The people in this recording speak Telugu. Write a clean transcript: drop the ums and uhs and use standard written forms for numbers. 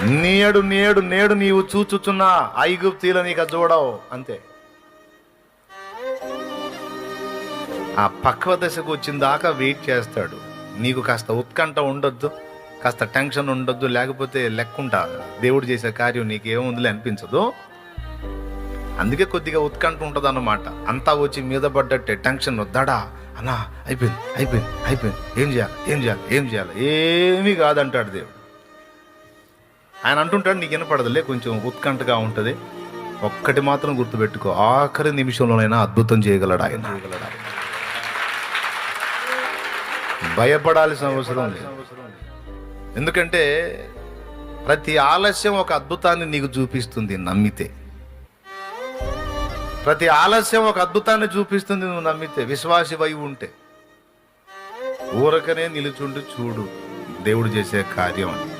నేడు నేడు నేడు నీవు చూచుచున్న ఐగుప్తీల నీకు చూడవు అంతే. ఆ పక్వ దశకు వచ్చిన దాకా వెయిట్ చేస్తాడు. నీకు కాస్త ఉత్కంఠ ఉండొద్దు, కాస్త టెన్షన్ ఉండొద్దు, లేకపోతే లెక్కుంటా దేవుడు చేసే కార్యం నీకేముందిలే అనిపించదు. అందుకే కొద్దిగా ఉత్కంఠ ఉంటుంది అన్నమాట. అంతా వచ్చి మీద పడ్డట్టే టెన్షన్ వద్దాడా అన్నా, అయిపోయింది అయిపోయింది అయిపోయింది, ఏం చేయాలి ఏం చేయాలి ఏం చేయాలి, ఏమీ కాదంటాడు దేవుడు. ఆయన అంటుంటాడు నీకు వినపడదులే, కొంచెం ఉత్కంఠగా ఉంటుంది. ఒక్కటి మాత్రం గుర్తుపెట్టుకో, ఆఖరి నిమిషంలోనైనా అద్భుతం చేయగలడు ఆయన. భయపడాల్సిన అవసరం లేదు. ఎందుకంటే ప్రతి ఆలస్యం ఒక అద్భుతాన్ని నీకు చూపిస్తుంది నమ్మితే. ప్రతి ఆలస్యం ఒక అద్భుతాన్ని చూపిస్తుంది నువ్వు నమ్మితే, విశ్వాసివై ఉంటే. ఊరకనే నిలుచుండి చూడు దేవుడు చేసే కార్యం అని.